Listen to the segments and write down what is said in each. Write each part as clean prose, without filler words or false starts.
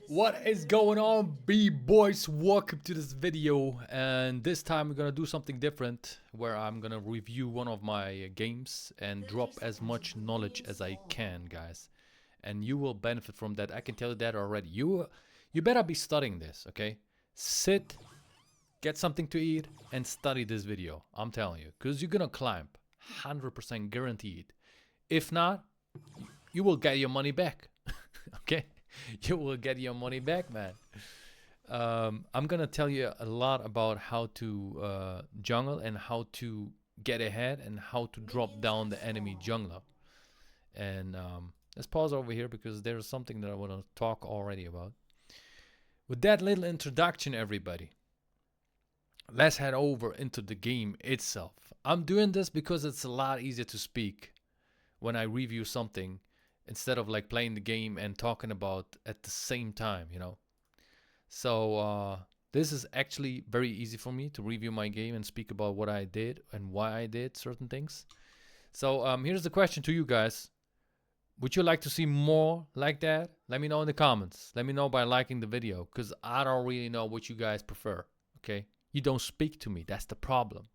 What is going on, B-boys? Welcome to this video, and this time we're gonna do something different where I'm gonna review one of my games and drop as much knowledge as I can, guys, and you will benefit from that. I can tell you that already. You better be studying this, okay? Sit, get something to eat, and study this video. I'm telling you, because you're gonna climb, 100% guaranteed. If not, you will get your money back. Okay, you will get your money back, man. I'm gonna tell you a lot about how to jungle and how to get ahead and how to drop down the enemy jungler. And let's pause over here because there's something that I want to talk already about. With that little introduction, everybody, let's head over into the game itself. I'm doing this because it's a lot easier to speak when I review something instead of like playing the game and talking about at the same time, you know. So this is actually very easy for me to review my game and speak about what I did and why I did certain things. So here's the question to you guys. Would you like to see more like that? Let me know in the comments. Let me know by liking the video, because I don't really know what you guys prefer, okay? You don't speak to me. That's the problem.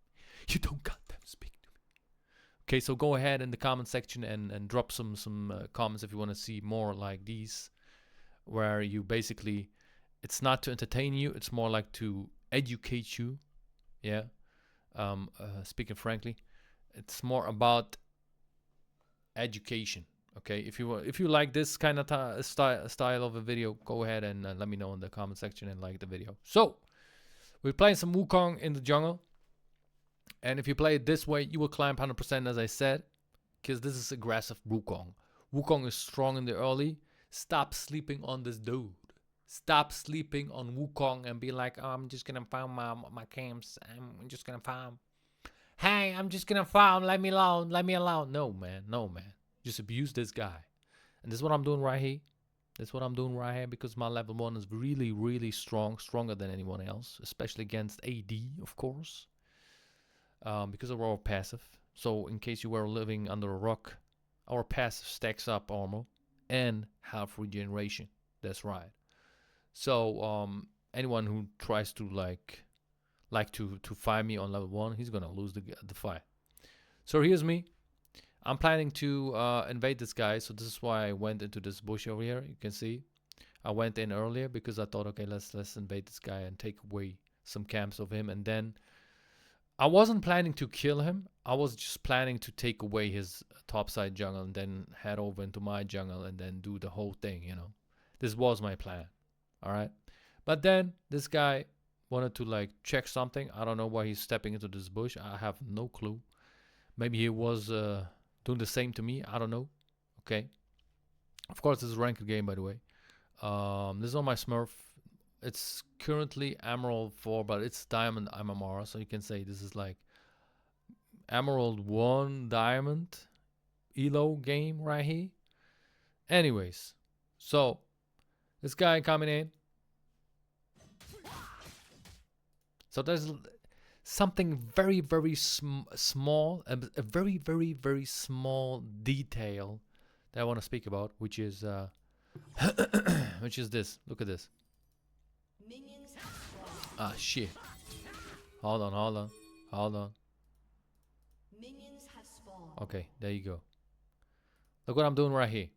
You don't goddamn speak. Okay, so go ahead in the comment section and drop some comments if you want to see more like these, where you basically, it's not to entertain you, it's more like to educate you. Yeah, speaking frankly, it's more about education. Okay, if you like this kind of style of a video, go ahead and let me know in the comment section and like the video. So we're playing some Wukong in the jungle. And if you play it this way, you will climb 100%, as I said, because this is aggressive Wukong. Wukong is strong in the early. Stop sleeping on this dude. Stop sleeping on Wukong and be like, oh, I'm just going to farm my camps. I'm just going to farm. Hey, I'm just going to farm. Let me alone. Let me alone. No, man. No, man. Just abuse this guy. And this is what I'm doing right here. That's what I'm doing right here because my level 1 is really, really strong. Stronger than anyone else. Especially against AD, of course. Because of our passive. So in case you were living under a rock, our passive stacks up armor and half regeneration. That's right. So anyone who tries to like to fight me on level 1, he's gonna lose the fight. So here's me. I'm planning to invade this guy. So this is why I went into this bush over here. You can see I went in earlier because I thought, okay, let's invade this guy and take away some camps of him, and then I wasn't planning to kill him. I was just planning to take away his topside jungle and then head over into my jungle and then do the whole thing, you know. This was my plan. All right. But then this guy wanted to like check something. I don't know why he's stepping into this bush. I have no clue. Maybe he was doing the same to me. I don't know. Okay. Of course, this is a ranked game, by the way. This is on my Smurf. It's currently Emerald 4, but it's Diamond MMR, so you can say this is like Emerald 1 Diamond Elo game right here. Anyways, so this guy coming in. So there's something very, very small, a very, very, very small detail that I want to speak about, which is which is this. Look at this. Ah, shit. Hold on. Okay, there you go. Look what I'm doing right here.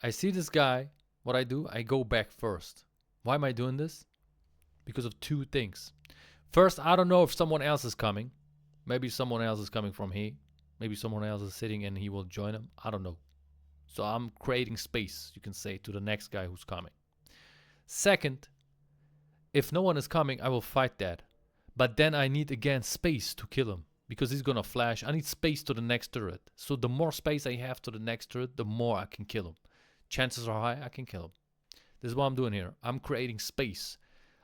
I see this guy. What I do, I go back first. Why am I doing this? Because of two things. First, I don't know if someone else is coming. Maybe someone else is coming from here. Maybe someone else is sitting and he will join him. I don't know. So I'm creating space, you can say, to the next guy who's coming. Second, if no one is coming, I will fight that. But then I need again space to kill him. Because he's gonna flash. I need space to the next turret. So the more space I have to the next turret, the more I can kill him. Chances are high I can kill him. This is what I'm doing here. I'm creating space.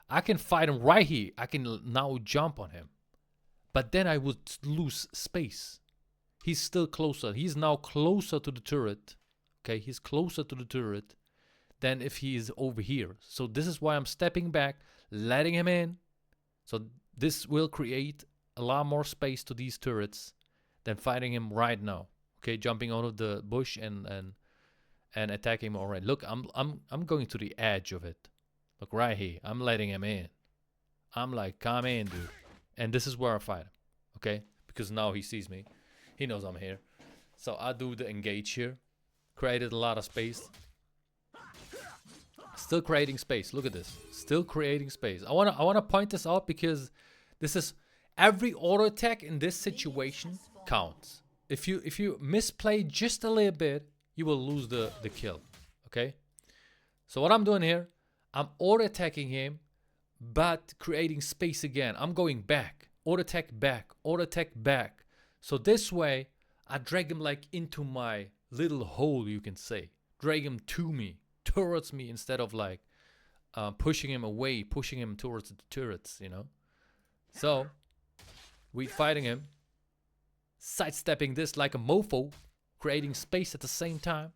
I can fight him right here. I can now jump on him. But then I would lose space. He's still closer. He's now closer to the turret. Okay, he's closer to the turret than if he is over here. So this is why I'm stepping back, letting him in. So this will create a lot more space to these turrets than fighting him right now. Okay, jumping out of the bush and and attack him already. Look, I'm going to the edge of it. Look right here. I'm letting him in. I'm like, come in, dude. And this is where I fight him. Okay? Because now he sees me. He knows I'm here. So I do the engage here. Created a lot of space. Still creating space. Look at this. Still creating space. I wanna point this out because this is every auto attack in this situation counts. If you misplay just a little bit, you will lose the kill. Okay? So what I'm doing here, I'm auto attacking him, but creating space again. I'm going back. Auto attack back. Auto attack back. So this way, I drag him like into my little hole, you can say. Drag him to me, towards me, instead of like pushing him away, pushing him towards the turrets, you know. So we fighting him, sidestepping this like a mofo, creating space at the same time.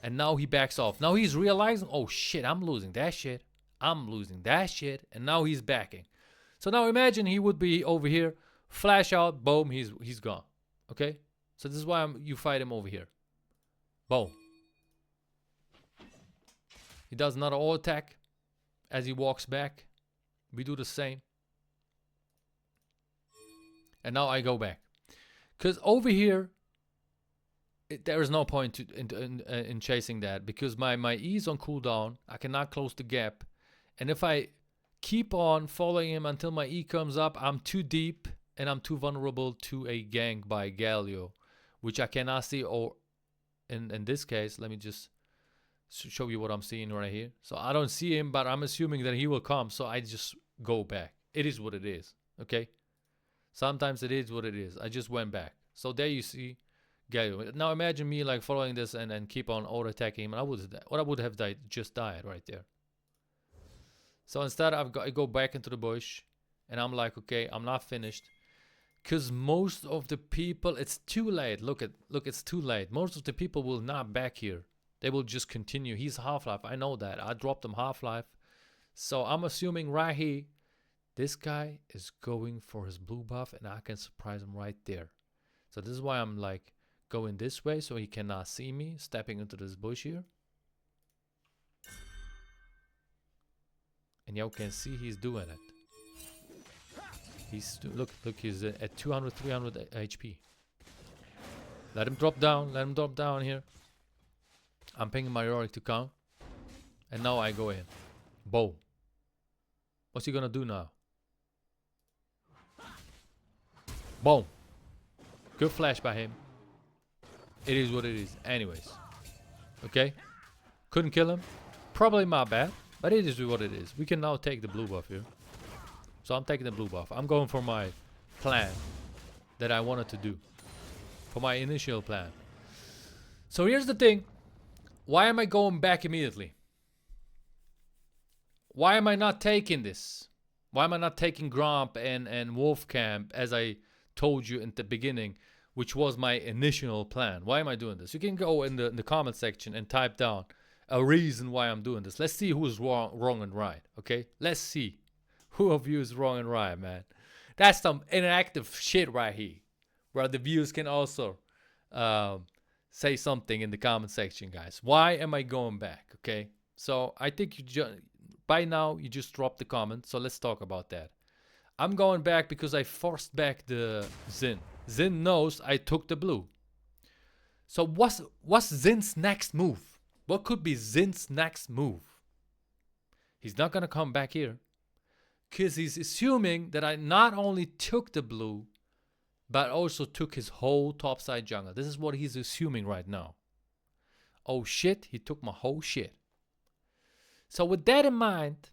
And now he backs off. Now he's realizing, oh shit, I'm losing that shit. I'm losing that shit. And now he's backing. So now imagine he would be over here, flash out, boom, he's gone. Okay? So this is why you fight him over here. Boom. He does another auto attack as he walks back. We do the same. And now I go back. Because over here, there is no point in chasing that. Because my E is on cooldown. I cannot close the gap. And if I keep on following him until my E comes up, I'm too deep. And I'm too vulnerable to a gank by Galio. Which I cannot see. Or in this case, let me just show you what I'm seeing right here. So I don't see him, but I'm assuming that he will come. So I just go back. It is what it is. Okay? Sometimes it is what it is. I just went back. So there you see Galio. Now imagine me like following this and keep on auto attacking him. And I would have died, just died right there. So instead I go back into the bush. And I'm like, okay, I'm not finished. Because most of the people, it's too late. Look, it's too late. Most of the people will not back here. They will just continue. He's Half-Life. I know that. I dropped him Half-Life. So I'm assuming right here, this guy is going for his blue buff. And I can surprise him right there. So this is why I'm like going this way. So he cannot see me. Stepping into this bush here. And you can see he's doing it. Look, he's at 200, 300 HP. Let him drop down here. I'm pinging my Aurora to count. And now I go in. Boom. What's he gonna do now? Boom. Good flash by him. It is what it is. Anyways. Okay. Couldn't kill him. Probably my bad. But it is what it is. We can now take the blue buff here. So I'm taking the blue buff. I'm going for my plan that I wanted to do. For my initial plan. So here's the thing. Why am I going back immediately? Why am I not taking this? Why am I not taking Gromp and Wolf Camp as I told you in the beginning, which was my initial plan? Why am I doing this? You can go in the comment section and type down a reason why I'm doing this. Let's see who's wrong and right. Okay? Let's see. Who of you is wrong and right, man? That's some interactive shit right here. Where the viewers can also say something in the comment section, guys. Why am I going back? Okay. So I think by now you just dropped the comment. So let's talk about that. I'm going back because I forced back the Xin. Xin knows I took the blue. So what's Zin's next move? What could be Zin's next move? He's not going to come back here. Because he's assuming that I not only took the blue, but also took his whole topside jungle. This is what he's assuming right now. Oh shit, he took my whole shit. So with that in mind,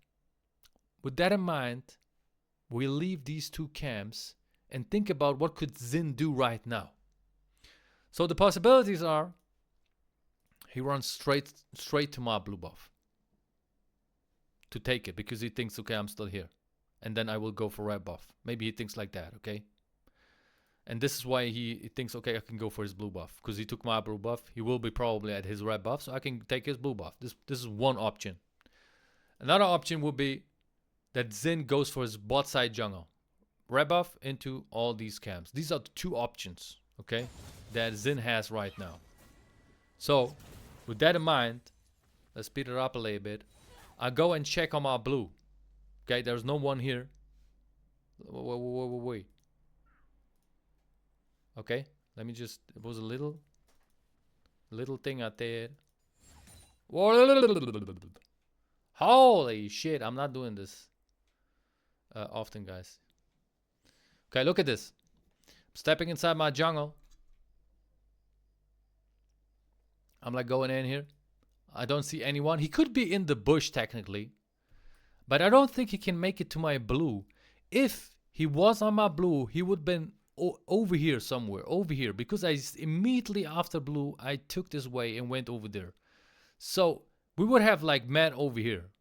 we leave these two camps and think about what could Xin do right now. So the possibilities are, he runs straight to my blue buff to take it because he thinks, okay, I'm still here. And then I will go for red buff. Maybe he thinks like that, okay? And this is why he thinks, okay, I can go for his blue buff. Because he took my blue buff. He will be probably at his red buff, so I can take his blue buff. This is one option. Another option would be that Xin goes for his bot side jungle. Red buff into all these camps. These are the two options, okay, that Xin has right now. So, with that in mind, let's speed it up a little bit. I go and check on my blue. Okay, there's no one here. Wait. Okay, let me just, it was a little thing out there. Holy shit, I'm not doing this often, guys. Okay, look at this. I'm stepping inside my jungle. I'm like going in here. I don't see anyone. He could be in the bush technically, but I don't think he can make it to my blue. If he was on my blue, he would have been over here somewhere, over here, because I immediately after blue, I took this way and went over there. So we would have like met over here.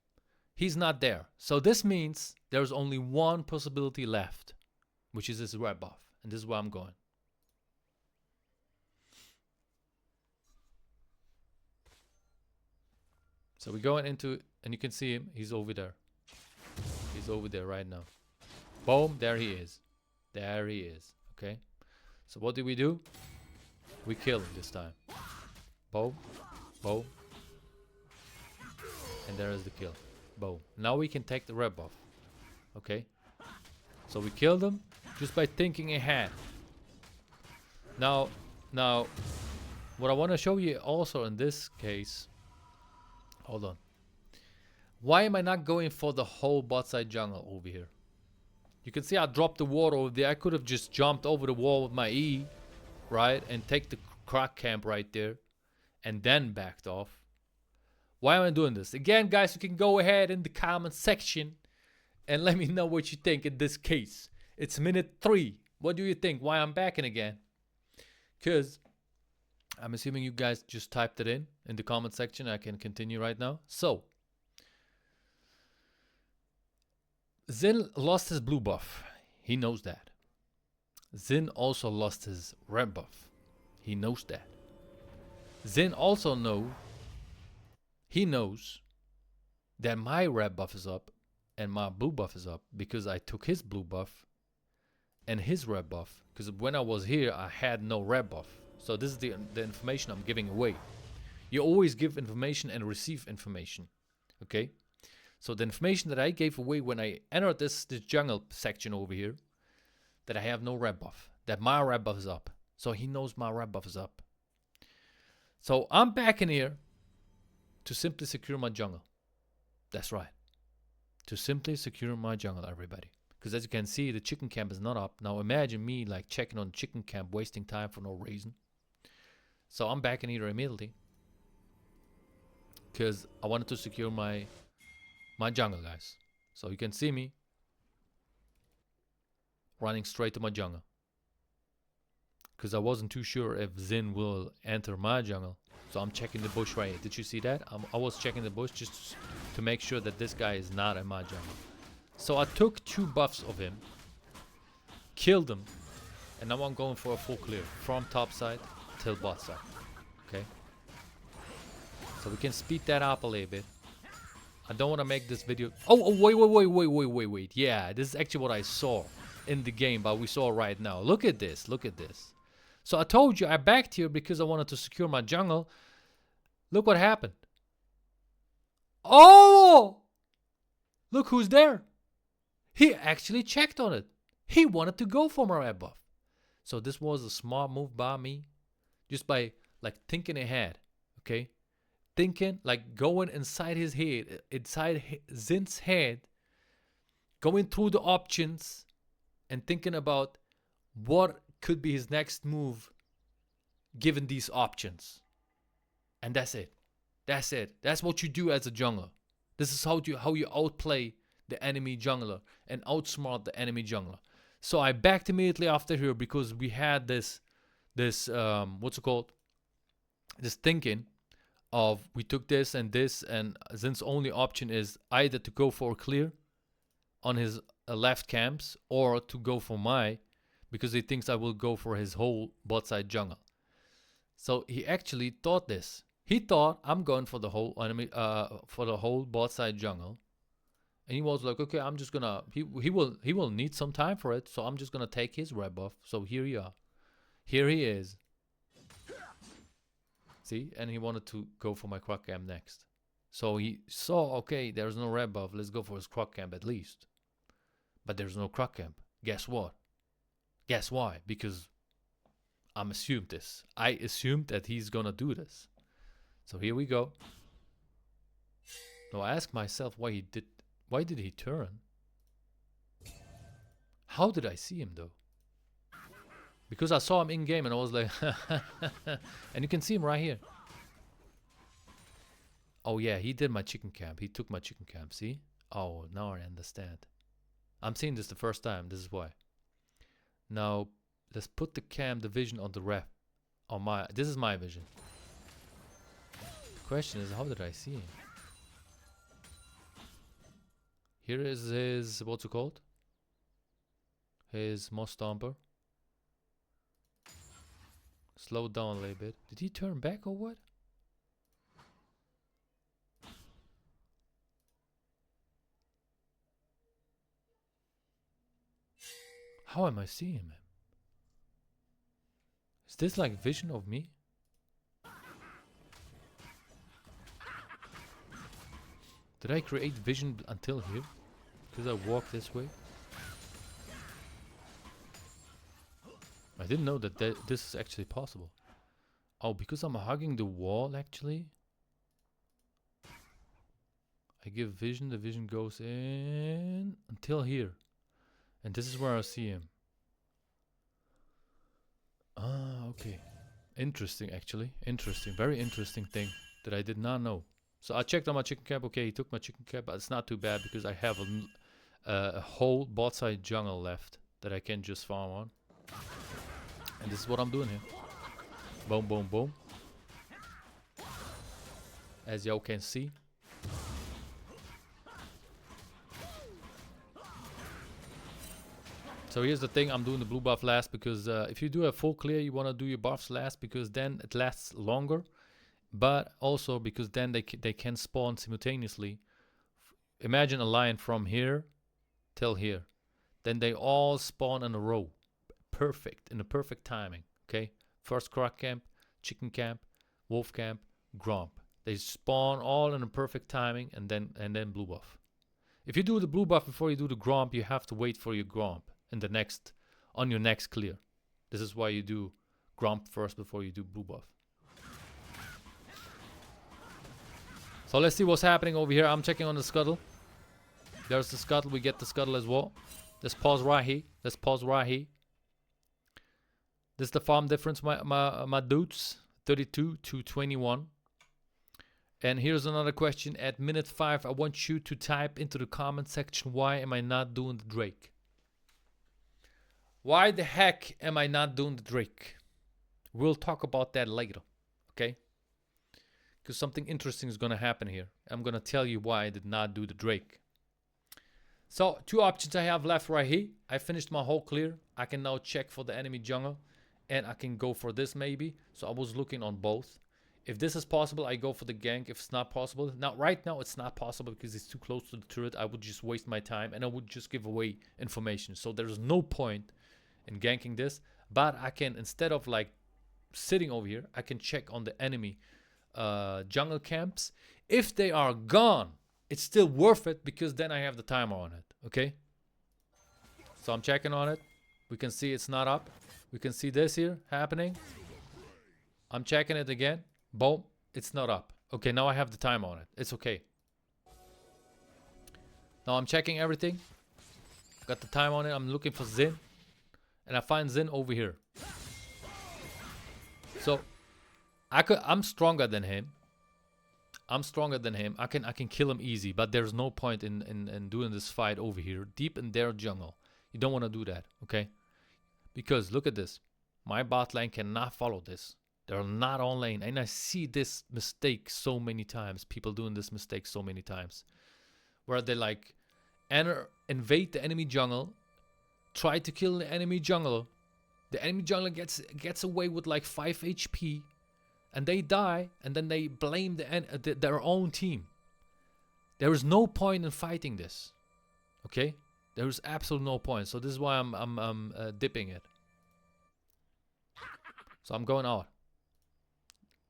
He's not there. So this means there's only one possibility left, which is this red buff. And this is where I'm going. So we're going into, and you can see him. He's over there. He's over there right now. Boom, there he is. There he is. Okay. So what do? We kill him this time. Boom. Boom. And there is the kill. Boom. Now we can take the red buff. Okay. So we killed him just by thinking ahead. Now, what I want to show you also in this case. Hold on. Why am I not going for the whole bot side jungle over here? You can see I dropped the ward over there. I could have just jumped over the wall with my E, right? And take the crack camp right there. And then backed off. Why am I doing this? Again, guys, you can go ahead in the comment section and let me know what you think in this case. It's minute 3. What do you think? Why I'm backing again? Because I'm assuming you guys just typed it in the comment section. I can continue right now. So, Zin lost his blue buff. He knows that. Zin also lost his red buff. He knows that. Zin also knows that my red buff is up and my blue buff is up because I took his blue buff and his red buff. Because when I was here, I had no red buff. So this is the information I'm giving away. You always give information and receive information. Okay? So the information that I gave away when I entered this jungle section over here, that I have no red buff. That my red buff is up. So he knows my red buff is up. So I'm back in here to simply secure my jungle. That's right. To simply secure my jungle, everybody. Because as you can see, the chicken camp is not up. Now imagine me like checking on chicken camp, wasting time for no reason. So I'm back in here immediately. Because I wanted to secure my jungle, guys. So you can see me running straight to my jungle. Because I wasn't too sure if Zin will enter my jungle. So I'm checking the bush right here. Did you see that? I was checking the bush just to make sure that this guy is not in my jungle. So I took 2 buffs of him, killed him, and now I'm going for a full clear from top side till bot side. Okay? So we can speed that up a little bit. I don't want to make this video. Oh, wait. Yeah, this is actually what I saw in the game, but we saw right now. Look at this. Look at this. So I told you I backed here because I wanted to secure my jungle. Look what happened. Oh! Look who's there. He actually checked on it. He wanted to go for my red buff. So this was a smart move by me. Just by like thinking ahead. Okay? Thinking, like going inside his head. Inside Zin's head. Going through the options. And thinking about what could be his next move given these options. And that's it. That's it. That's what you do as a jungler. This is how you outplay the enemy jungler and outsmart the enemy jungler. So I backed immediately after here because we had this what's it called? This thinking of we took this and Zin's only option is either to go for a clear on his left camps or to go for my, because he thinks I will go for his whole bot side jungle. So he actually thought this. He thought I'm going for the whole enemy, for the whole bot side jungle, and he was like, okay, I'm just gonna. He will need some time for it, so I'm just gonna take his red buff. So here you are, here he is. See, and he wanted to go for my croc camp next. So he saw, okay, there's no red buff. Let's go for his croc camp at least. But there's no croc camp. Guess what? Guess why? Because I'm assumed this. I assumed that he's gonna do this. So here we go. Now I ask myself why he did. Why did he turn? How did I see him though? Because I saw him in game and I was like, and you can see him right here. Oh yeah, he did my chicken camp. He took my chicken camp. See? Oh, now I understand. I'm seeing this the first time. This is why. Now let's put the cam, the vision on the ref. On my. This is my vision. The question is, how did I see him? Here is his, what's it called? His moss stomper. Slow down a little bit. Did he turn back or what? How am I seeing him? Is this like vision of me? Did I create vision until here? Because I walk this way? I didn't know that this is actually possible. Oh, because I'm hugging the wall actually? I give vision, the vision goes in until here. And this is where I see him. Ah, okay. Interesting actually. Interesting. Very interesting thing that I did not know. So I checked on my chicken cap. Okay, he took my chicken cap, but it's not too bad because I have a whole bot side jungle left that I can just farm on. And this is what I'm doing here. Boom, boom, boom. As y'all can see. So here's the thing, I'm doing the blue buff last because if you do a full clear, you want to do your buffs last because then it lasts longer. But also because then they can spawn simultaneously. Imagine a line from here till here. Then they all spawn in a row. Perfect, in the perfect timing. Okay, first croc camp, chicken camp, wolf camp, gromp. They spawn all in a perfect timing, and then blue buff. If you do the blue buff before you do the gromp, you have to wait for your gromp in the next on your next clear. This is why you do gromp first before you do blue buff. So let's see what's happening over here. I'm checking on the scuttle. There's the scuttle. We get the scuttle as well. Let's pause right here. Let's pause right here. This is the farm difference, my dudes. 32 to 21. And here's another question. At minute 5, I want you to type into the comment section, why am I not doing the Drake? Why the heck am I not doing the Drake? We'll talk about that later, okay? Because something interesting is going to happen here. I'm going to tell you why I did not do the Drake. So, 2 options I have left right here. I finished my whole clear. I can now check for the enemy jungle. And I can go for this maybe. So I was looking on both. If this is possible, I go for the gank. If it's not possible, now right now it's not possible because it's too close to the turret. I would just waste my time and I would just give away information. So there's no point in ganking this. But I can, instead of like sitting over here, I can check on the enemy jungle camps. If they are gone, it's still worth it because then I have the timer on it. Okay? So I'm checking on it. We can see it's not up. We can see this here happening. I'm checking it again. Boom. It's not up. Okay, now I have the time on it. It's okay. Now I'm checking everything. Got the time on it. I'm looking for Zin. And I find Zin over here. So I'm stronger than him. I'm stronger than him. I can kill him easy, but there's no point in doing this fight over here. Deep in their jungle. You don't want to do that, okay? Because look at this. My bot lane cannot follow this. They're not on lane. And I see this mistake so many times. People doing this mistake so many times. Where they like invade the enemy jungle. Try to kill the enemy jungle. The enemy jungle gets away with like 5 HP. And they die. And then they blame their own team. There is no point in fighting this. Okay? There is absolutely no point. So this is why I'm dipping it. So I'm going out.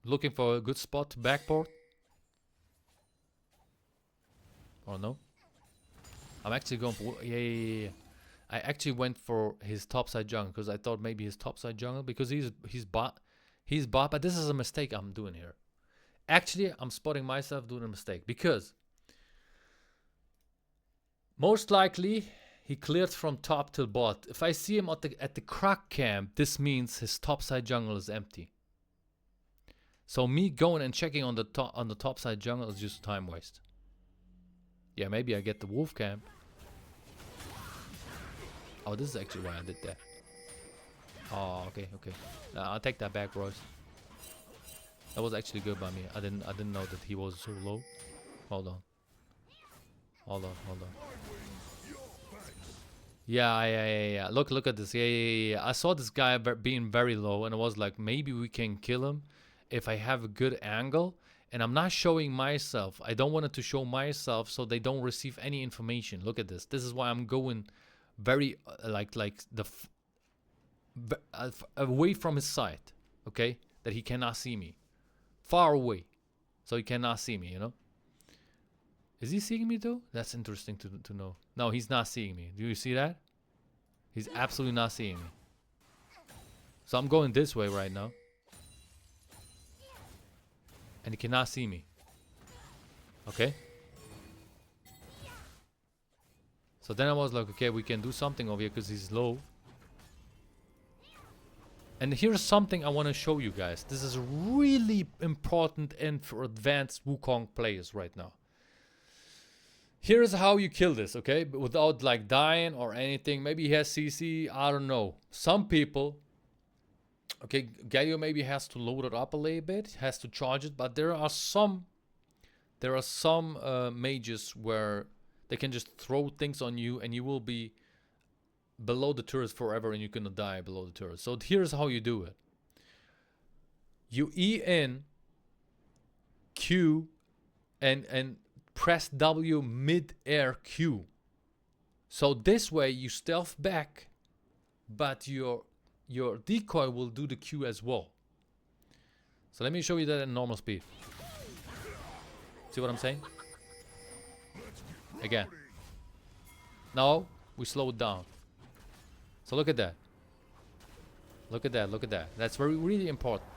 Looking for a good spot to backport. Or no? I'm actually going for... Yeah. I actually went for his topside jungle because I thought maybe his topside jungle because he's bot, but this is a mistake I'm doing here. Actually, I'm spotting myself doing a mistake because most likely he cleared from top till bot. If I see him at the crack camp, this means his topside jungle is empty. So me going and checking on the topside jungle is just time waste. Yeah, maybe I get the wolf camp. Oh, this is actually why I did that. Oh, okay. I'll take that back, Royce. That was actually good by me. I didn't know that he was so low. Hold on. Yeah. Look at this. Yeah. I saw this guy being very low, and I was like, maybe we can kill him if I have a good angle. And I'm not showing myself. I don't want it to show myself so they don't receive any information. Look at this. This is why I'm going very away from his side, okay, that he cannot see me, far away, so he cannot see me, you know. Is he seeing me though? That's interesting to know. No, he's not seeing me. Do you see that? He's absolutely not seeing me. So I'm going this way right now, and he cannot see me, okay. So then I was like, okay, we can do something over here because he's low. And here's something I want to show you guys. This is really important and for advanced Wukong players right now. Here's how you kill this, okay? But without like dying or anything. Maybe he has CC, I don't know. Some people, okay, Galio maybe has to load it up a little bit, has to charge it, but there are some mages where they can just throw things on you and you will be below the turret forever and you're gonna die below the turret. So here's how you do it. You E in Q and press W mid-air Q. So this way you stealth back, but your decoy will do the Q as well. So let me show you that at normal speed. See what I'm saying? Again. Now we slow it down. So look at that. Look at that. That's really important.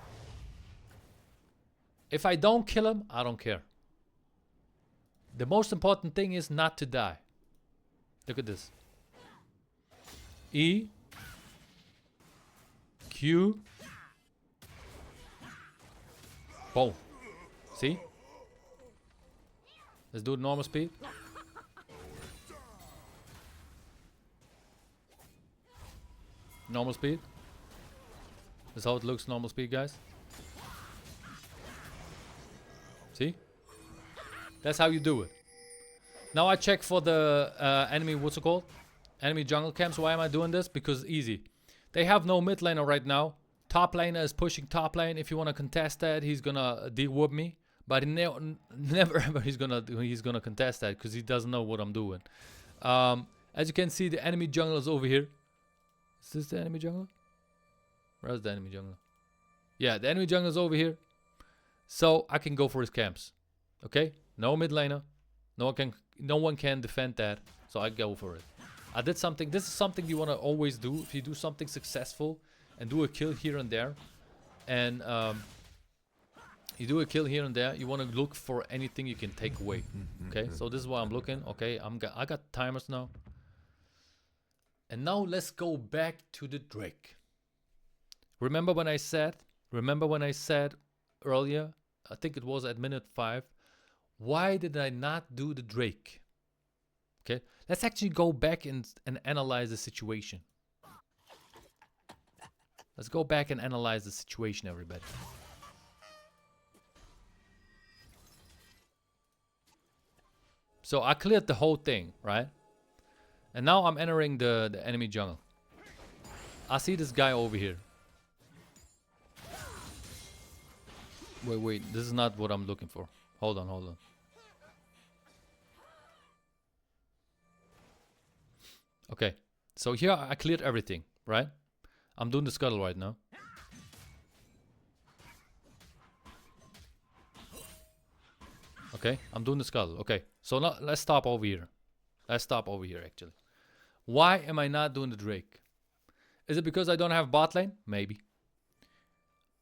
If I don't kill him, I don't care. The most important thing is not to die. Look at this. E. Q. Boom. See? Let's do it normal speed. Normal speed. That's how it looks normal speed, guys. See? That's how you do it. Now I check for the enemy, what's it called? Enemy jungle camps. Why am I doing this? Because easy. They have no mid laner right now. Top laner is pushing top lane. If you want to contest that, he's gonna deal with me. But never ever he's gonna contest that because he doesn't know what I'm doing. As you can see, the enemy jungle is over here. Is this the enemy jungle? Where's the enemy jungle? Yeah, the enemy jungle is over here. So I can go for his camps. Okay? No mid laner. No one can defend that. So I go for it. I did something. This is something you want to always do. If you do something successful and do a kill here and there, and you do a kill here and there, you want to look for anything you can take away. Okay? So this is why I'm looking. Okay, I got timers now. And now let's go back to the Drake. Remember when I said earlier, I think it was at minute 5, why did I not do the Drake? Okay, let's actually go back and analyze the situation. Let's go back and analyze the situation, everybody. So I cleared the whole thing, right? And now I'm entering the enemy jungle. I see this guy over here. Wait, this is not what I'm looking for. Hold on. Okay, so here I cleared everything, right? I'm doing the scuttle right now. Okay, I'm doing the scuttle. Okay, so now let's stop over here. Let's stop over here, actually. Why am I not doing the Drake? Is it because I don't have bot lane? Maybe.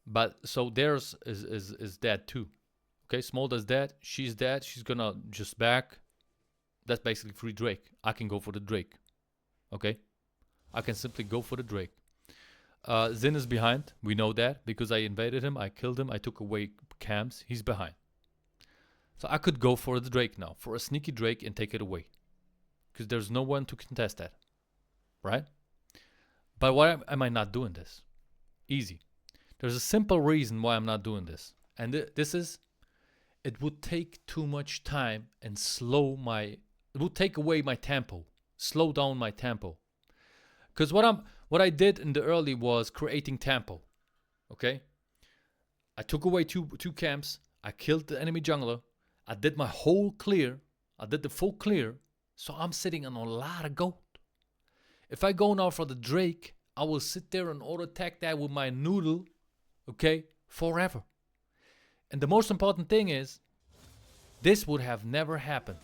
But so theirs is dead too. Okay, Smolder's dead. She's dead. She's gonna just back. That's basically free Drake. I can go for the Drake. Okay, I can simply go for the Drake. Zin is behind. We know that because I invaded him. I killed him. I took away cams. He's behind. So I could go for the Drake now, for a sneaky Drake, and take it away. Because there's no one to contest that. Right? But why am I not doing this? Easy. There's a simple reason why I'm not doing this. And this is, it would take too much time and it would take away my tempo. Slow down my tempo. Because what I did in the early was creating tempo. Okay? I took away two camps. I killed the enemy jungler. I did my whole clear. I did the full clear. So I'm sitting on a lot of gold. If I go now for the Drake, I will sit there and auto attack that with my noodle. Okay? Forever. And the most important thing is, this would have never happened.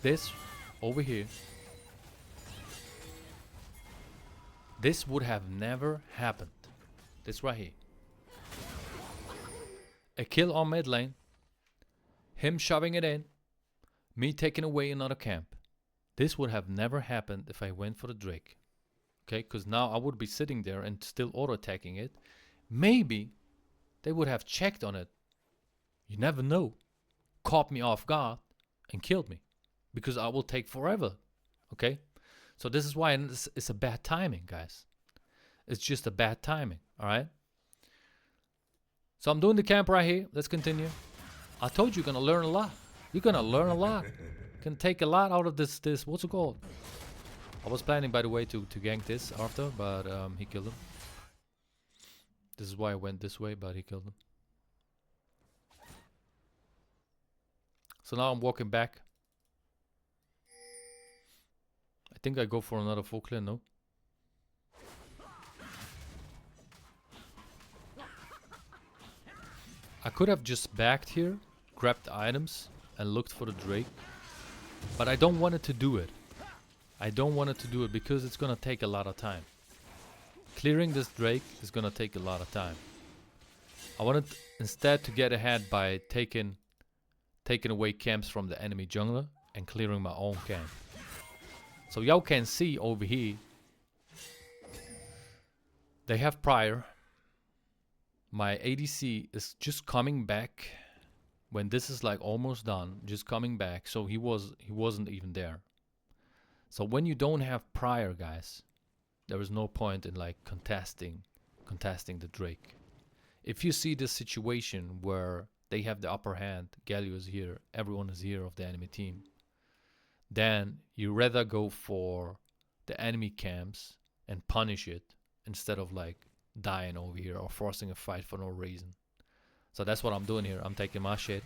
This over here. This would have never happened. This right here. A kill on mid lane. Him shoving it in. Me taking away another camp. This would have never happened if I went for the Drake. Okay, because now I would be sitting there and still auto-attacking it. Maybe they would have checked on it. You never know. Caught me off guard and killed me. Because I will take forever. Okay? So this is why it's a bad timing, guys. It's just a bad timing. Alright? So I'm doing the camp right here. Let's continue. I told you you're gonna learn a lot. You're gonna learn a lot. Can take a lot out of this what's it called? I was planning, by the way, to gank this after, but he killed him. This is why I went this way, but he killed him. So now I'm walking back. I think I go for another full clear, no? I could have just backed here, grabbed the items, and looked for the Drake. But I don't want it to do it. I don't want it to do it because it's gonna take a lot of time. Clearing this Drake is gonna take a lot of time. I wanted instead to get ahead by taking away camps from the enemy jungler and clearing my own camp. So y'all can see over here, they have prior. My ADC is just coming back when this is like almost done, just coming back. So he wasn't even there. So when you don't have prior, guys, there is no point in like contesting the Drake. If you see this situation where they have the upper hand, Galio is here, everyone is here of the enemy team, then you rather go for the enemy camps and punish it instead of like dying over here or forcing a fight for no reason. So that's what I'm doing here. I'm taking my shit.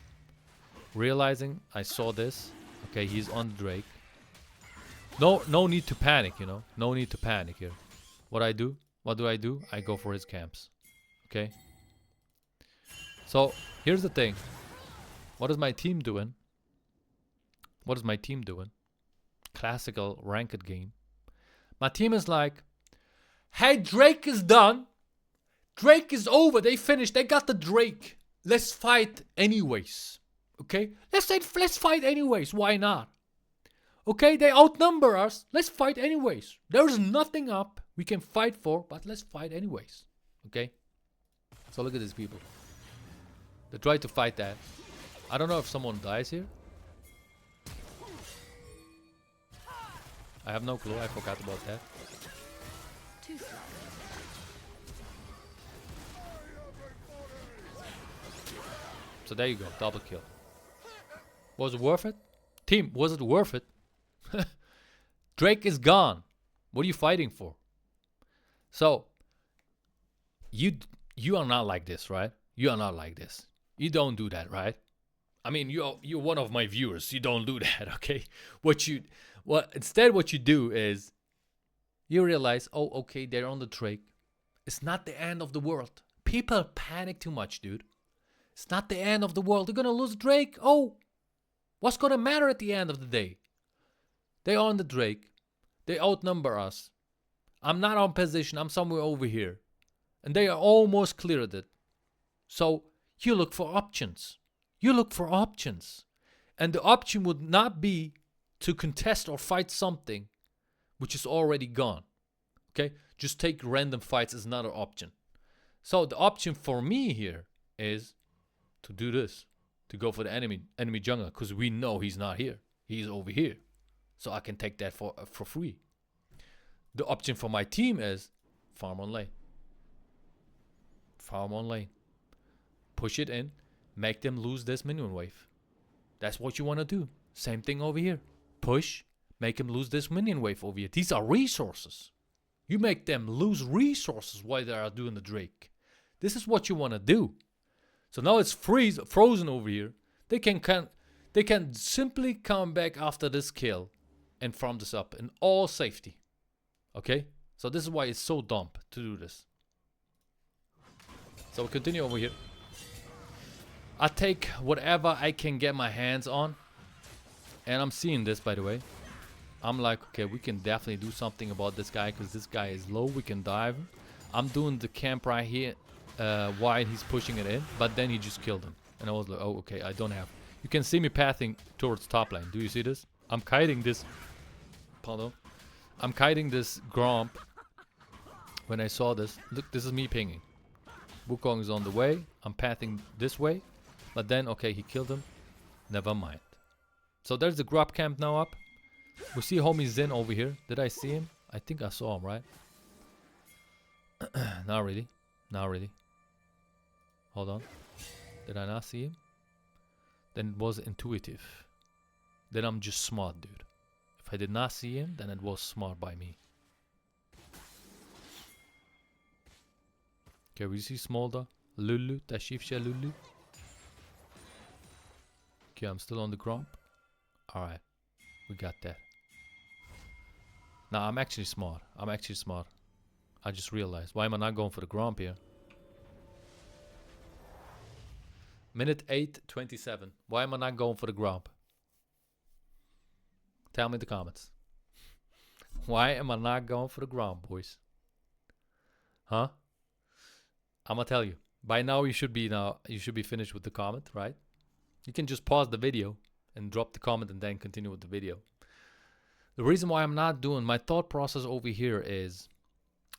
Realizing I saw this. Okay, he's on the Drake. No need to panic, you know. No need to panic here. What do I do? I go for his camps. Okay. So here's the thing. What is my team doing? What is my team doing? Classical ranked game. My team is like, hey, Drake is done. Drake is over. They finished. They got the Drake. Let's fight anyways. Okay? Let's fight anyways. Why not? Okay? They outnumber us. Let's fight anyways. There's nothing up we can fight for, but let's fight anyways. Okay? So look at these people. They try to fight that. I don't know if someone dies here. I have no clue. I forgot about that. So there you go. Double kill. Was it worth it? Team, was it worth it? Drake is gone. What are you fighting for? So, you are not like this, right? You are not like this. You don't do that, right? I mean, you're one of my viewers. You don't do that, okay? Instead what you do is you realize, oh, okay, they're on the Drake. It's not the end of the world. People panic too much, dude. It's not the end of the world. They're gonna lose Drake. Oh, what's gonna matter at the end of the day? They own the Drake. They outnumber us. I'm not on position. I'm somewhere over here. And they are almost cleared it. So you look for options. You look for options. And the option would not be to contest or fight something which is already gone. Okay? Just take random fights as another option. So the option for me here is to do this. To go for the enemy jungler. Because we know he's not here. He's over here. So I can take that for free. The option for my team is farm on lane. Farm on lane. Push it in. Make them lose this minion wave. That's what you want to do. Same thing over here. Push. Make them lose this minion wave over here. These are resources. You make them lose resources while they are doing the Drake. This is what you want to do. So now it's frozen over here. They can simply come back after this kill and farm this up in all safety. Okay? So this is why it's so dumb to do this. So we'll continue over here. I take whatever I can get my hands on. And I'm seeing this, by the way. I'm like, okay, we can definitely do something about this guy because this guy is low. We can dive. I'm doing the camp right here while he's pushing it in. But then he just killed him. And I was like, oh, okay, I don't have. You can see me pathing towards top lane. Do you see this? I'm kiting this. Pardon. I'm kiting this Gromp. When I saw this, look, this is me pinging. Wukong is on the way. I'm pathing this way. But then, okay, he killed him. Never mind. So there's the grub camp now up. We see homie Zen over here. Did I see him? I think I saw him, right? Not really. Not really. Hold on. Did I not see him? Then it was intuitive. Then I'm just smart, dude. If I did not see him, then it was smart by me. Okay, we see Smolder. Lulu. Tashifsha Lulu. Okay, I'm still on the Gromp. Alright. We got that. Now, I'm actually smart. I'm actually smart. I just realized. Why am I not going for the Gromp here? Minute 8:27. Why am I not going for the Gromp? Tell me in the comments. Why am I not going for the Gromp, boys? Huh? I'm gonna tell you. By now you should be finished with the comment, right? You can just pause the video and drop the comment and then continue with the video. The reason why I'm not doing my thought process over here is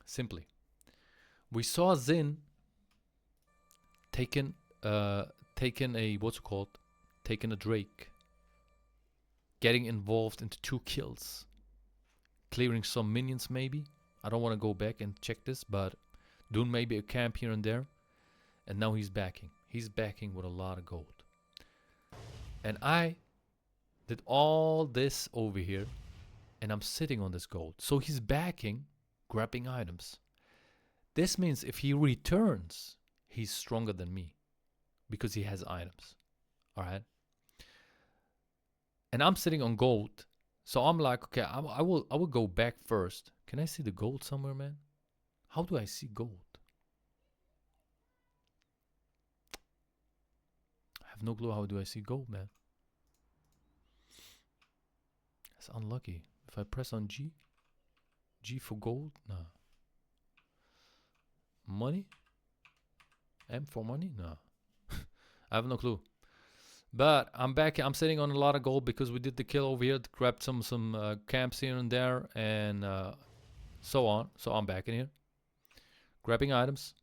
simply we saw Zin taking a Drake, getting involved into 2 kills, clearing some minions maybe. I don't want to go back and check this, but doing maybe a camp here and there. And now he's backing. He's backing with a lot of gold. And I did all this over here, and I'm sitting on this gold. So he's backing, grabbing items. This means if he returns, he's stronger than me because he has items. All right. And I'm sitting on gold, so I'm like, okay, I will go back first. Can I see the gold somewhere, man? How do I see gold? I have no clue. How do I see gold, man? That's unlucky. If I press on G for gold, nah. Money? M for money? Nah. I have no clue. But I'm back. I'm sitting on a lot of gold because we did the kill over here. Grabbed some camps here and there and so on. So I'm back in here. Grabbing items.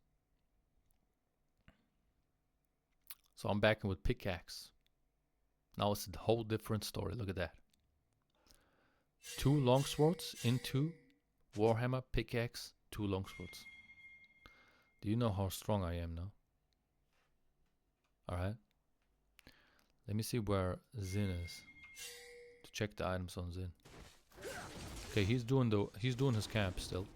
So I'm back in with pickaxe. Now it's a whole different story. Look at that. 2 longswords into Warhammer pickaxe. 2 longswords. Do you know how strong I am now? Alright. Let me see where Zin is. To check the items on Zin. Okay, he's doing his camp still.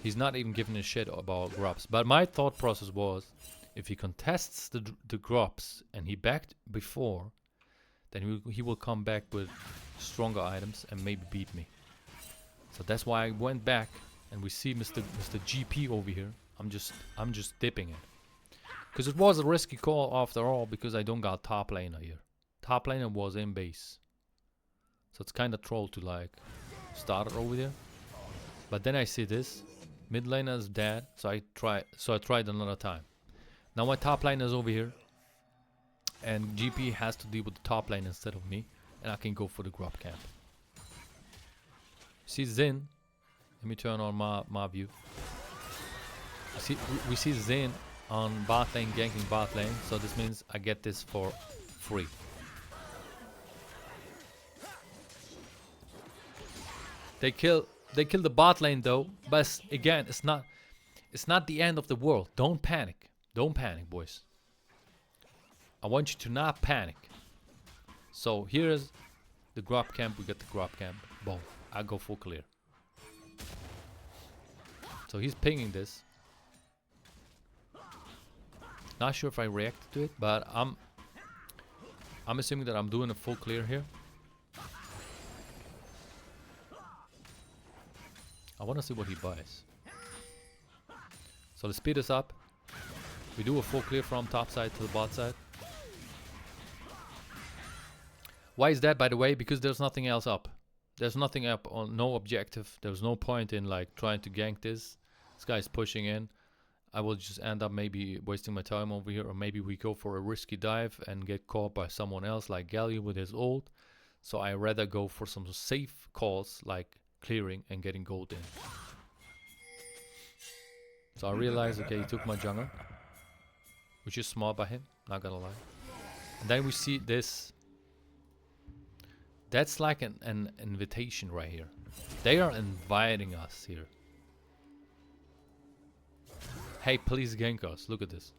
He's not even giving a shit about grubs. But my thought process was, if he contests the grubs and he backed before, then he will come back with stronger items and maybe beat me. So that's why I went back, and we see Mr. GP over here. I'm just dipping it. Because it was a risky call after all, because I don't got top laner here. Top laner was in base. So it's kind of troll to like start it over there. But then I see this. Mid laner is dead. So I tried another time. Now my top laner is over here. And GP has to deal with the top lane instead of me. And I can go for the grub camp. See Zin. Let me turn on my view. See, we see Zin on bot lane ganking bot lane, so this means I get this for free. They kill the bot lane though, but again, it's not the end of the world. Don't panic. Don't panic, boys. I want you to not panic. So here's the grub camp. We get the grub camp. Boom. I go full clear. So he's pinging this. Not sure if I reacted to it, but I'm assuming that I'm doing a full clear here. I want to see what he buys. So let's speed this up. We do a full clear from top side to the bot side. Why is that, by the way? Because there's nothing else up. There's nothing up on no objective. There's no point in like trying to gank this. This guy's pushing in. I will just end up maybe wasting my time over here, or maybe we go for a risky dive and get caught by someone else like Galio with his ult. So I rather go for some safe calls like clearing and getting gold in. So I realized, okay, he took my jungle, which is smart by him, not gonna lie. And then we see this. That's like an invitation right here. They are inviting us here. Hey, please gank us. Look at this.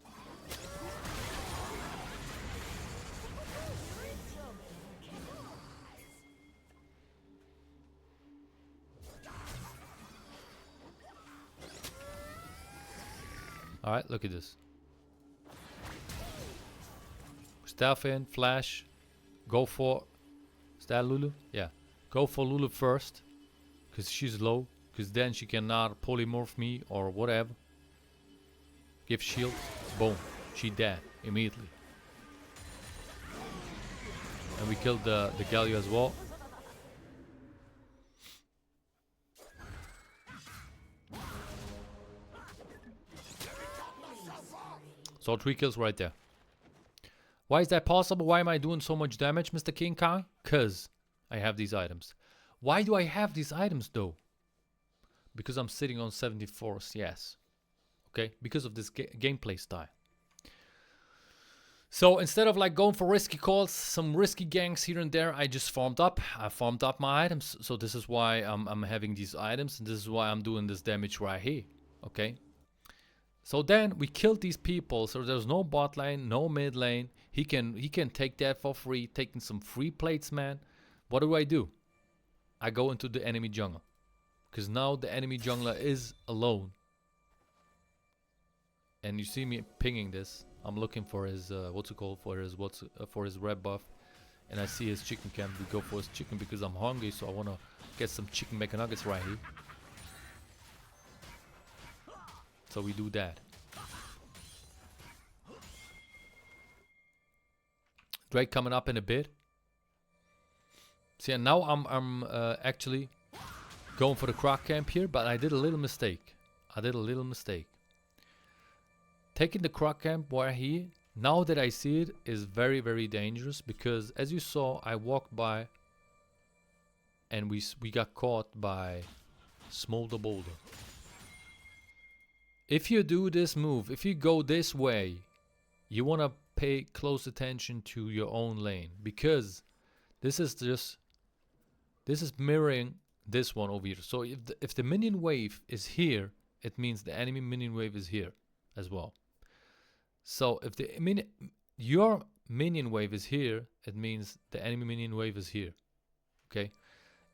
Alright, look at this. Stealth in, flash. Go for... Is that Lulu? Yeah. Go for Lulu first. Because she's low. Because then she cannot polymorph me or whatever. Give shield. Boom. She dead. Immediately. And we killed the Galio as well. So 3 kills right there. Why is that possible? Why am I doing so much damage, Mr. King Kong? Cause I have these items. Why do I have these items though? Because I'm sitting on 74 CS. Okay, because of this gameplay style. So instead of like going for risky calls, some risky ganks here and there, I just farmed up. I farmed up my items. So this is why I'm having these items, and this is why I'm doing this damage right here. Okay. So then we killed these people. So there's no bot lane, no mid lane. He can take that for free, taking some free plates, man. What do? I go into the enemy jungle, because now the enemy jungler is alone. And you see me pinging this. I'm looking for his for his red buff, and I see his chicken camp. We go for his chicken because I'm hungry, so I wanna get some chicken McNuggets right here. So we do that. Drake coming up in a bit. See, and now I'm actually going for the croc camp here, but I did a little mistake. Taking the croc camp where he, now that I see it, is very, very dangerous, because as you saw, I walked by and we got caught by Smolder Boulder. If you do this move, if you go this way, you want to pay close attention to your own lane, because this is mirroring this one over here. So if the minion wave is here, it means the enemy minion wave is here as well. So if your minion wave is here, it means the enemy minion wave is here. Okay?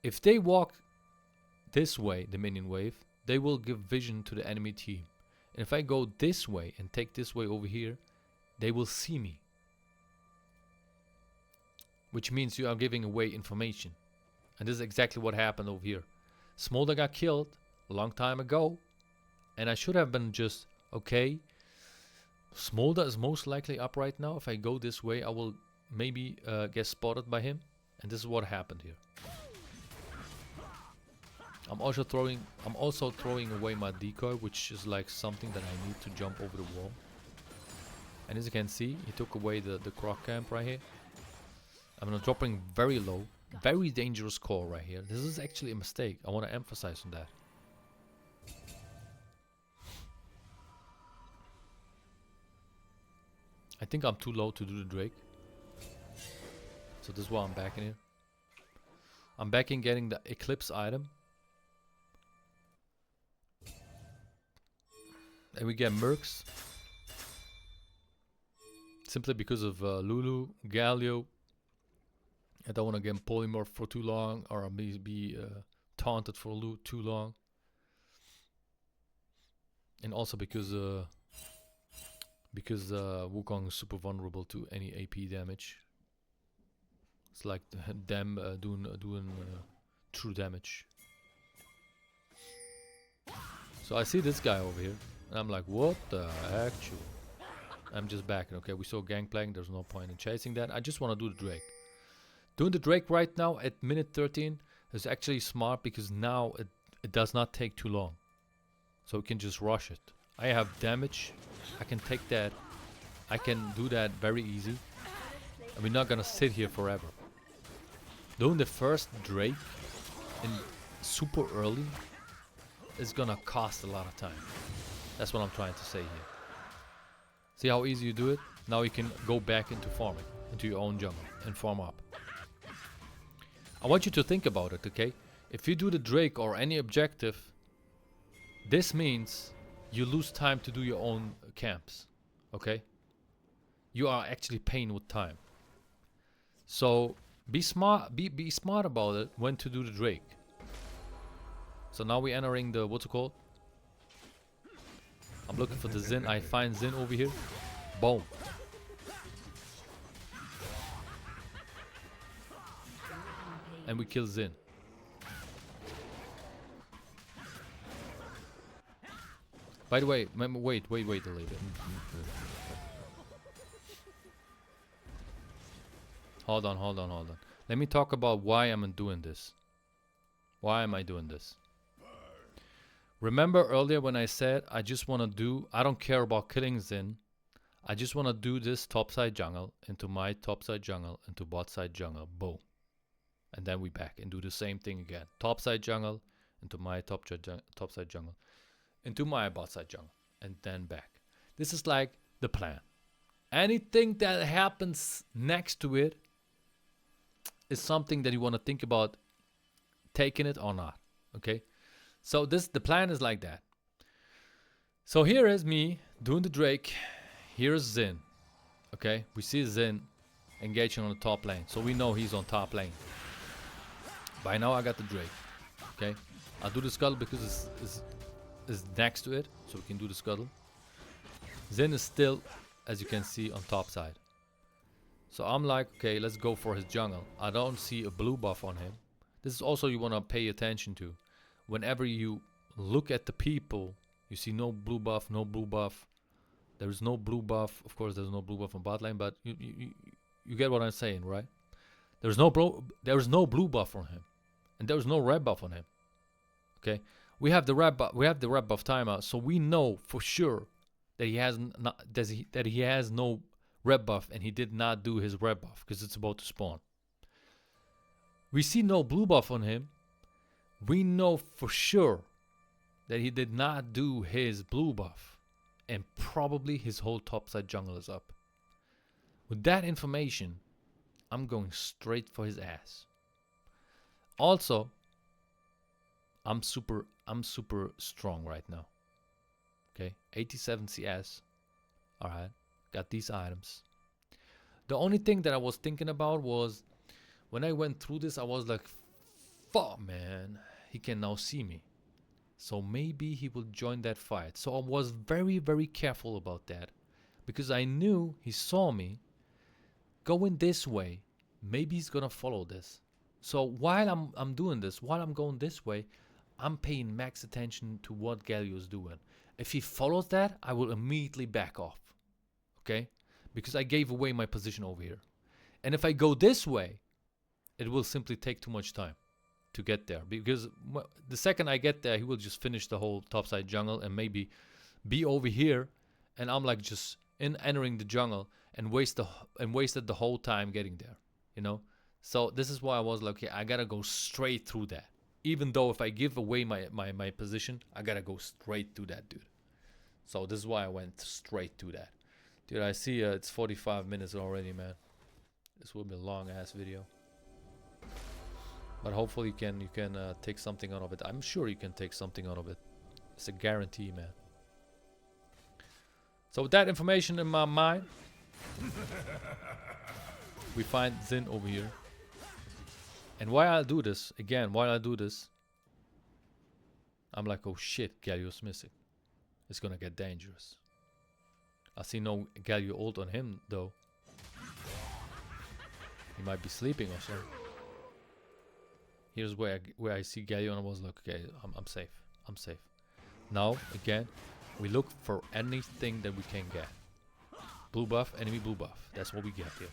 If they walk this way, the minion wave, they will give vision to the enemy team. And if I go this way and take this way over here, they will see me. Which means you are giving away information. And this is exactly what happened over here. Smolder got killed a long time ago. And I should have been just, okay, Smolder is most likely up right now. If I go this way, I will maybe get spotted by him. And this is what happened here. I'm also throwing away my decoy, which is like something that I need to jump over the wall. And as you can see, he took away the croc camp right here. I'm dropping very low. Very dangerous call right here. This is actually a mistake. I want to emphasize on that. I think I'm too low to do the Drake. So this is why I'm backing here. I'm backing getting the Eclipse item. And we get Mercs. Simply because of Lulu, Galio. I don't want to get polymorph for too long, or be taunted for too long. And also because Wukong is super vulnerable to any AP damage. It's like them doing true damage. So I see this guy over here, and I'm like, what the actual? I'm just backing. Okay, we saw gangplank. There's no point in chasing that. I just want to do the Drake. Doing the Drake right now at minute 13 is actually smart because now it does not take too long. So we can just rush it. I have damage. I can take that. I can do that very easy. And we're not gonna sit here forever. Doing the first Drake in super early is gonna cost a lot of time. That's what I'm trying to say here. See how easy you do it? Now you can go back into farming, into your own jungle, and farm up. I want you to think about it, okay? If you do the Drake or any objective, this means you lose time to do your own camps, okay? You are actually paying with time. So be smart about it when to do the Drake. So now we're entering the, what's it called? I'm looking for the Xin. I find Xin over here. Boom. And we kill Xin. By the way, wait a little bit. Hold on. Let me talk about why I'm doing this. Why am I doing this? Remember earlier when I said I just want to do, I don't care about killing Xin. I just want to do this topside jungle into my topside jungle into bot side jungle. Boom. And then we back and do the same thing again. Topside jungle into my topside jungle into my bot side jungle and then back. This is like the plan. Anything that happens next to it is something that you want to think about taking it or not. Okay? So the plan is like that. So here is me doing the Drake. Here's Xin. Okay? We see Xin engaging on the top lane. So we know he's on top lane. By now I got the Drake. Okay? I'll do the scuttle because it's next to it. So we can do the scuttle. Xin is still, as you can see, on top side. So I'm like, okay, let's go for his jungle. I don't see a blue buff on him. This is also you want to pay attention to. Whenever you look at the people, you see no blue buff, no blue buff. There is no blue buff. Of course, there's no blue buff on bot lane, but you get what I'm saying, right? There's no blue buff on him, and there's no red buff on him. Okay, we have the red buff. We have the red buff timeout, so we know for sure that he has no red buff, and he did not do his red buff because it's about to spawn. We see no blue buff on him. We know for sure that he did not do his blue buff, and probably his whole topside jungle is up. With that information, I'm going straight for his ass. Also, I'm super strong right now. Okay, 87 CS. Alright, got these items. The only thing that I was thinking about was when I went through this, I was like, fuck man, he can now see me. So maybe he will join that fight. So I was very, very careful about that. Because I knew he saw me going this way. Maybe he's gonna follow this. So while I'm doing this, while I'm going this way, I'm paying max attention to what Galio is doing. If he follows that, I will immediately back off. Okay? Because I gave away my position over here. And if I go this way, it will simply take too much time to get there. Because the second I get there, he will just finish the whole topside jungle and maybe be over here. And I'm like just entering the jungle and wasted the whole time getting there. You know? So this is why I was like, okay, I gotta go straight through that. Even though if I give away my position, I gotta go straight to that, dude. So this is why I went straight to that. Dude, I see it's 45 minutes already, man. This will be a long ass video. But hopefully you can take something out of it. I'm sure you can take something out of it. It's a guarantee, man. So with that information in my mind, we find Zin over here. And while I do this, I'm like, oh shit, Galio's missing. It's gonna get dangerous. I see no Galio ult on him though. He might be sleeping or something. Here's where I see Galio and I was like, okay, I'm safe. I'm safe. Now, again, we look for anything that we can get. Blue buff, enemy blue buff. That's what we get here.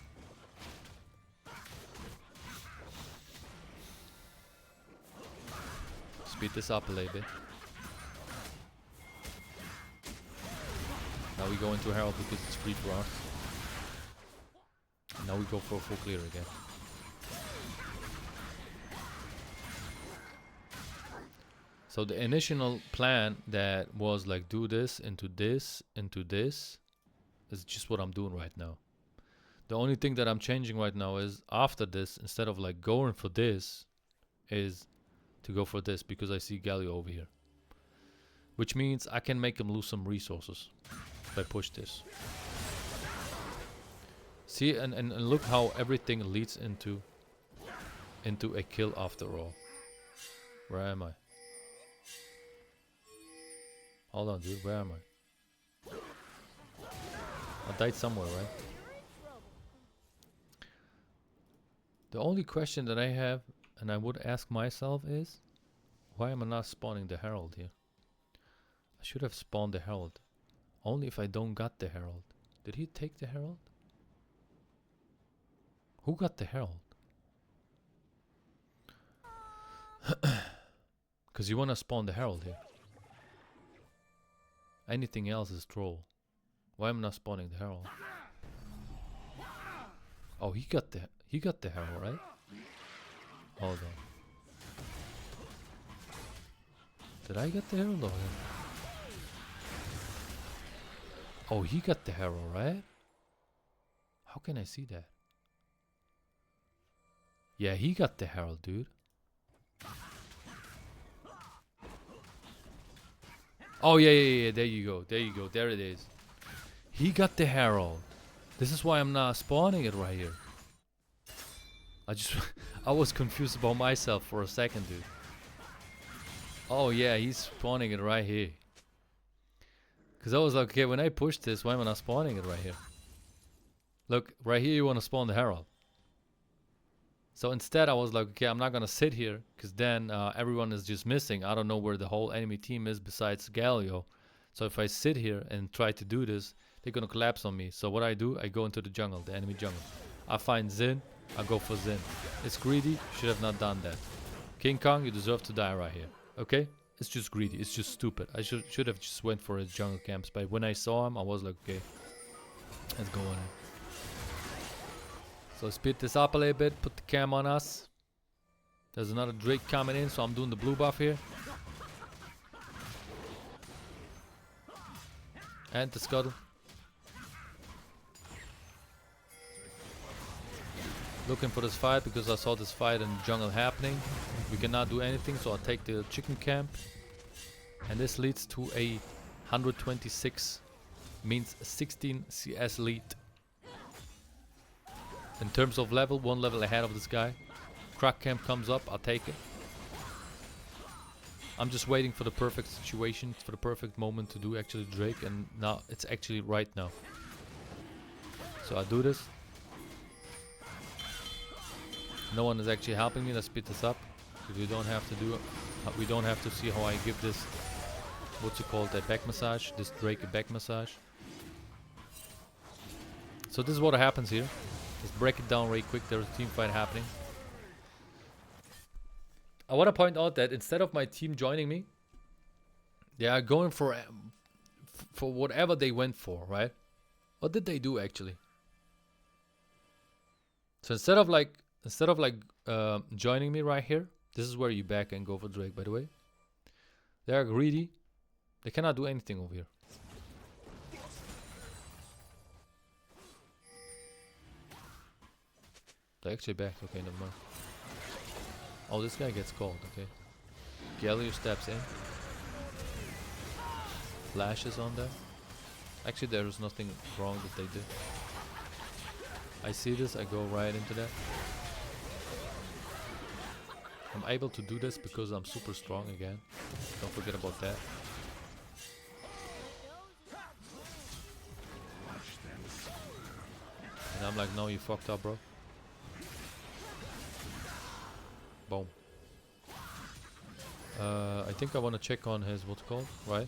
Speed this up a little bit. Now we go into Herald because it's free for us. And now we go for a full clear again. So the initial plan that was like do this into this into this is just what I'm doing right now. The only thing that I'm changing right now is after this, instead of like going for this, is to go for this because I see Galio over here. Which means I can make him lose some resources if I push this. See, and look how everything leads into a kill after all. Where am I? Hold on, dude. Where am I? I died somewhere, right? The only question that I have, and I would ask myself, is why am I not spawning the Herald here? I should have spawned the Herald. Only if I don't got the Herald. Did he take the Herald? Who got the Herald? Because you want to spawn the Herald here. Anything else is troll. Why am I not spawning the Herald? Oh, he got the Herald, right? Hold on. Did I get the Herald or him? Oh, he got the Herald, right? How can I see that? Yeah, he got the Herald, dude. Oh, yeah. There you go. There it is. He got the Herald. This is why I'm not spawning it right here. I was confused about myself for a second, dude. Oh, yeah, he's spawning it right here. Because I was like, okay, when I push this, why am I not spawning it right here? Look, right here you want to spawn the Herald. So instead I was like, okay, I'm not going to sit here. Because then everyone is just missing. I don't know where the whole enemy team is besides Galio. So if I sit here and try to do this, they're going to collapse on me. So what I do, I go into the jungle, the enemy jungle. I find Zin. I go for Zin. It's greedy. Should have not done that. King Kong, you deserve to die right here. Okay? It's just greedy. It's just stupid. I should have just went for his jungle camps. But when I saw him, I was like, okay, let's go on it. So speed this up a little bit. Put the cam on us. There's another Drake coming in, so I'm doing the blue buff here. And the scuttle. Looking for this fight because I saw this fight in the jungle happening. We cannot do anything, so I'll take the chicken camp. And this leads to a 126, means 16 CS lead. In terms of level, 1 level ahead of this guy. Crack camp comes up, I'll take it. I'm just waiting for the perfect situation, for the perfect moment to do actually Drake, and now it's actually right now. So I do this. No one is actually helping me. Let's speed this up. We don't have to do it. We don't have to see how I give this, what's it called, a back massage. This Drake a back massage. So this is what happens here. Let's break it down really quick. There's a team fight happening. I want to point out that instead of my team joining me, they are going for whatever they went for, right? What did they do actually? So instead of like joining me right here, this is where you back and go for Drake, by the way. They are greedy. They cannot do anything over here. They actually backed. Okay, never mind. Oh, this guy gets called. Okay. Galio steps in. Flashes on there. Actually, there is nothing wrong that they did. I see this. I go right into that. I'm able to do this because I'm super strong again. Don't forget about that. And I'm like, no, you fucked up, bro. Boom. I think I want to check on his what's called, right?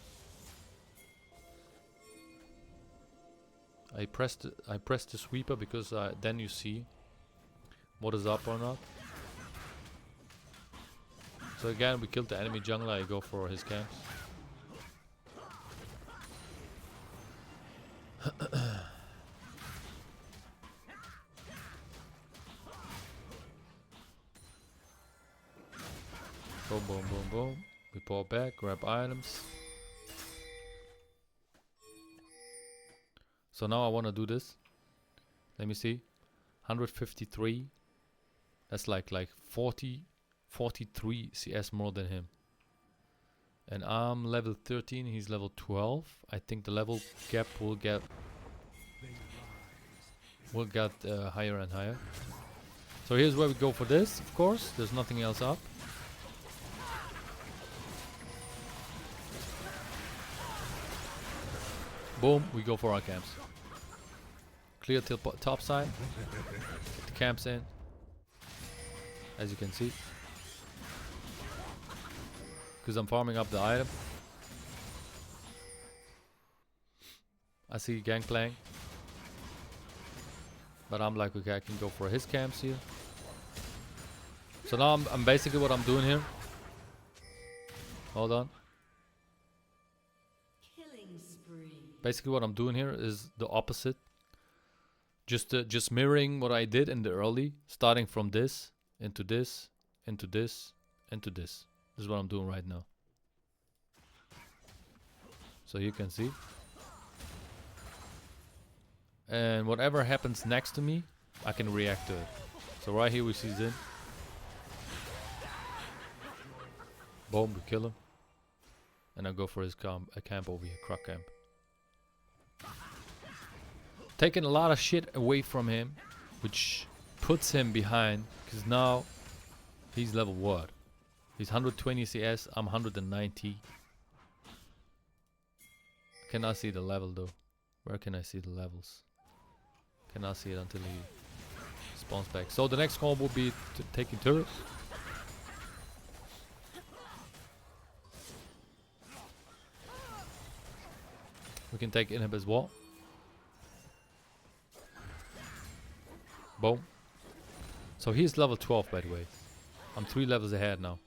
I pressed the sweeper because then you see what is up or not. So again, we killed the enemy jungler. I go for his camps. Boom, boom, boom, boom. We pull back, grab items. So now I want to do this. Let me see. 153. That's like 43 CS more than him. And I'm level 13, he's level 12. I think the level gap will get higher and higher. So here's where we go for this, of course. There's nothing else up. Boom, we go for our camps. Clear till top side. Get the camps in. As you can see. Because I'm farming up the item. I see Gangplank. But I'm like, okay, I can go for his camps here. So now I'm basically what I'm doing here. Hold on. Basically what I'm doing here is the opposite. Just mirroring what I did in the early. Starting from this, into this, into this, into this. This is what I'm doing right now. So you can see. And whatever happens next to me, I can react to it. So right here we see Zin. Boom, we kill him. And I go for his camp over here, Croc camp. Taking a lot of shit away from him, which puts him behind, because now he's level what? He's 120 CS, I'm 190. Cannot see the level though. Where can I see the levels? Cannot see it until he spawns back. So the next call will be taking turret. We can take inhib as well. Boom. So he's level 12 by the way. I'm 3 levels ahead now.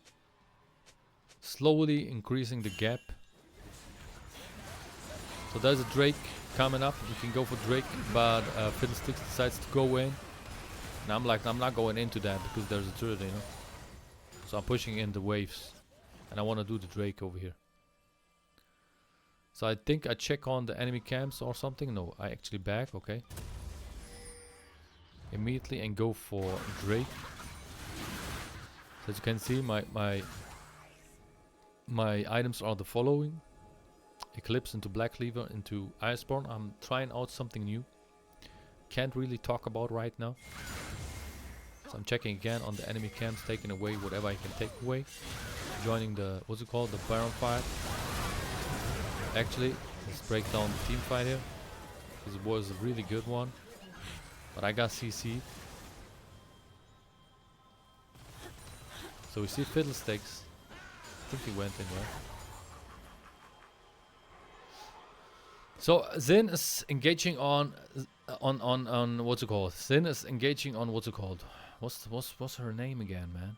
Slowly increasing the gap. So there's a Drake coming up. We can go for Drake, but Fiddlesticks decides to go in. And I'm like, I'm not going into that because there's a turret, you know. So I'm pushing in the waves. And I want to do the Drake over here. So I think I check on the enemy camps or something. No, I actually back, okay. Immediately and go for Drake. So as you can see, my items are the following. Eclipse into Black Cleaver into Iceborne. I'm trying out something new. Can't really talk about right now. So I'm checking again on the enemy camps, taking away whatever I can take away. Joining the, what's it called, the Baron fight. Actually, let's break down the team fight here. This was a really good one. But I got CC'd. So we see Fiddlesticks. I think he went in there. So Zin is engaging on On what's it called? Sin is engaging on what's it called? What's her name again, man?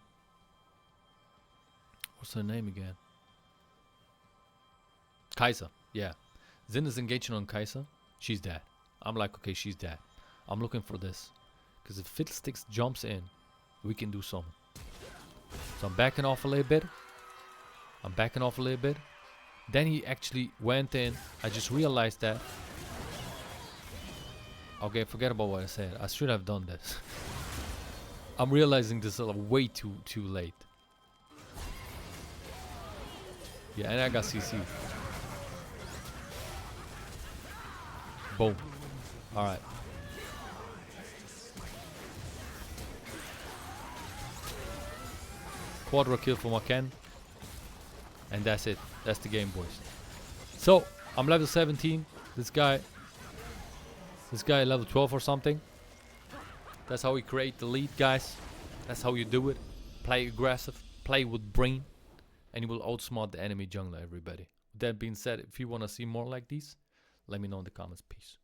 What's her name again? Kaiser. Yeah. Zin is engaging on Kaiser. She's dead. I'm like, okay, she's dead. I'm looking for this. Because if Fiddlesticks jumps in, we can do something. So I'm backing off a little bit. Then he actually went in. I just realized that. Okay, forget about what I said. I should have done this. I'm realizing this is way too late. Yeah, and I got CC. Boom. Alright. Quadra kill for my Ken. And that's it. That's the game, boys. So, I'm level 17. This guy level 12 or something. That's how we create the lead, guys. That's how you do it. Play aggressive. Play with brain. And you will outsmart the enemy jungler, everybody. With that being said, if you want to see more like these, let me know in the comments. Peace.